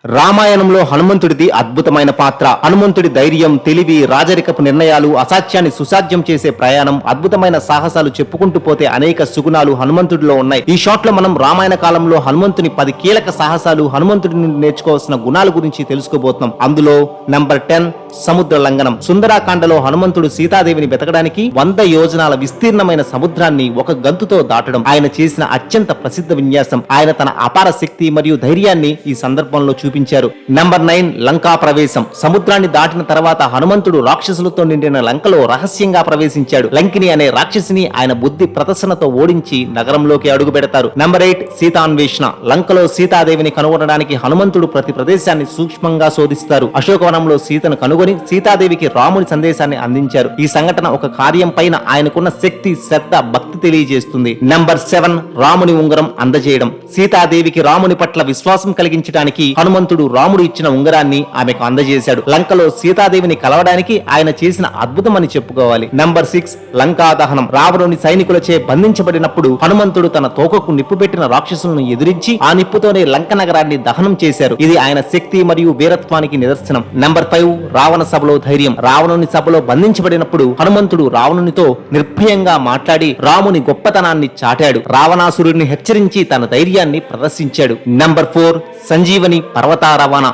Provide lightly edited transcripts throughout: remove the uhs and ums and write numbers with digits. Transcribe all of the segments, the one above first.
రామాయణంలో హనుమంతుడిది అద్భుతమైన పాత్ర. హనుమంతుడి ధైర్యం, తెలివి, రాజరికపు నిర్ణయాలు, అసాధ్యాన్ని సుసాధ్యం చేసే ప్రయాణం, అద్భుతమైన సాహసాలు చెప్పుకుంటూ పోతే అనేక సుగుణాలు హనుమంతుడిలో ఉన్నాయి. ఈ షాట్ లో మనం రామాయణ కాలంలో హనుమంతుని 10 కీలక సాహసాలు, హనుమంతుడి నుండి నేర్చుకోవాల్సిన గుణాల గురించి తెలుసుకోబోతున్నాం. అందులో నంబర్ 10 సముద్ర లంఘనం. సుందరాకాండలో హనుమంతుడు సీతాదేవిని వెతకడానికి 100 యోజనాల విస్తీర్ణమైన సముద్రాన్ని ఒక గంతుతో దాటడం ఆయన చేసిన అత్యంత ప్రసిద్ధ విన్యాసం. ఆయన తన అపార శక్తి మరియు ధైర్యాన్ని ఈ సందర్భంలో చూపించారు. నంబర్ 9 లంకా ప్రవేశం. సముద్రాన్ని దాటిన తర్వాత హనుమంతుడు రాక్షసులతో నిండిన లంకలో రహస్యంగా ప్రవేశించాడు. లంకిని అనే రాక్షసిని ఆయన బుద్ధి ప్రదర్శనతో ఓడించి నగరంలోకి అడుగు పెడతారు. నంబర్ 8 సీతాన్వేషణ. లంకలో సీతాదేవిని కనుగొనడానికి హనుమంతుడు ప్రతి ప్రదేశాన్ని సూక్ష్మంగా శోధిస్తారు. అశోకవనంలో సీతను కనుగొని సీతాదేవికి రాముని సందేశాన్ని అందించారు. ఈ సంఘటన ఒక కార్యం పైన ఆయనకున్న శక్తి, శ్రద్ధ, భక్తి తెలియజేస్తుంది. నంబర్ 7 రాముని ఉంగరం అందజేయడం. సీతాదేవికి రాముని పట్ల విశ్వాసం కలిగించడానికి హనుమంతుడు రాముడు ఇచ్చిన ఉంగరాన్ని ఆమెకు అందజేశాడు. లంకలో సీతాదేవిని కలవడానికి ఆయన చేసిన అద్భుతం అని చెప్పుకోవాలి. నంబర్ 6 లంకా దహనం. రావణుని సైనికులచే బంధించబడినప్పుడు హనుమంతుడు తన తోకకు నిప్పు పెట్టిన రాక్షసులను ఎదిరించి ఆ నిప్పుతోనే లంక నగరాన్ని దహనం చేశారు. ఇది ఆయన శక్తి మరియు వీరత్వానికి నిదర్శనం. నంబర్ 5 రావణ సభలో ధైర్యం. రావణుని సభలో బంధించబడినప్పుడు హనుమంతుడు రావణునితో నిర్భయంగా మాట్లాడి రాముని గొప్పతనాన్ని చాటాడు. రావణాసురుడిని హెచ్చరించి తన ధైర్యాన్ని ప్రదర్శించాడు. నంబర్ 4 సంజీవని పర్వతారవాణ.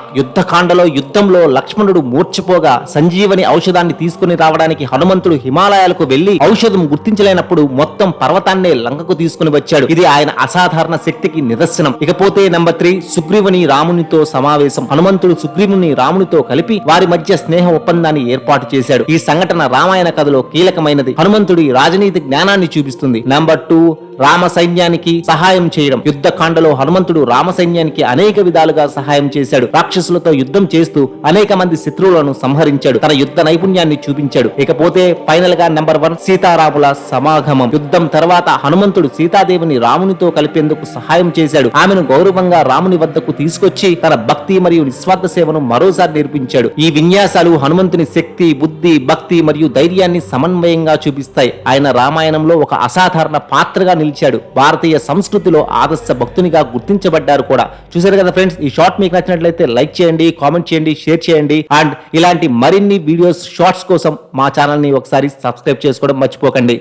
యుద్ధంలో లక్ష్మణుడు మూర్ఛపోగా సంజీవని ఔషధాన్ని తీసుకుని రావడానికి హనుమంతుడు హిమాలయాలకు వెళ్లి ఔషధం గుర్తించలేనప్పుడు మొత్తం పర్వతాన్నే లంకకు తీసుకుని వచ్చాడు. ఇది ఆయన అసాధారణ శక్తికి నిదర్శనం. ఇకపోతే నంబర్ 3 సుగ్రీవుని రామునితో సమావేశం. హనుమంతుడు సుగ్రీవుని రామునితో కలిపి వారి మధ్య స్నేహ ఒప్పందాన్ని ఏర్పాటు చేశాడు. ఈ సంఘటన రామాయణ కథలో కీలకమైనది. హనుమంతుడి రాజనీతి జ్ఞానాన్ని చూపిస్తుంది. నంబర్ 2 రామ సైన్యానికి సహాయం చేయడం. యుద్ధకాండలో హనుమంతుడు రామ సైన్యానికి అనేక విధాలుగా సహాయం చేశాడు. రాక్షసులతో యుద్ధం చేస్తూ అనేక మంది శత్రువులను సంహరించాడు. తన యుద్ధ నైపుణ్యాన్ని చూపించాడు. ఇకపోతే ఫైనల్ గా నంబర్ 1 సీతారాముల సమాగమం. యుద్ధం తర్వాత హనుమంతుడు సీతాదేవిని రామునితో కలిపేందుకు సహాయం చేశాడు. ఆమెను గౌరవంగా రాముని వద్దకు తీసుకొచ్చి తన భక్తి మరియు నిస్వార్థ సేవను మరోసారి నేర్పించాడు. ఈ విన్యాసాలు హనుమంతుని శక్తి, బుద్ధి, భక్తి మరియు ధైర్యాన్ని సమన్వయంగా చూపిస్తాయి. ఆయన రామాయణంలో ఒక అసాధారణ పాత్రగా నిలిచాడు. భారతీయ సంస్కృతిలో ఆదర్శ భక్తునిగా గుర్తించబడ్డారు కూడా. చూశారు కదా ఫ్రెండ్స్, ఈ షార్ట్ మీకు నచ్చినట్లయితే లైక్ చేయండి, కామెంట్ చేయండి, షేర్ చేయండి. అండ్ ఇలాంటి మరిన్ని వీడియోస్, షార్ట్స్ కోసం మా ఛానల్ ని ఒకసారి సబ్స్క్రైబ్ చేసుకోవడం మర్చిపోకండి.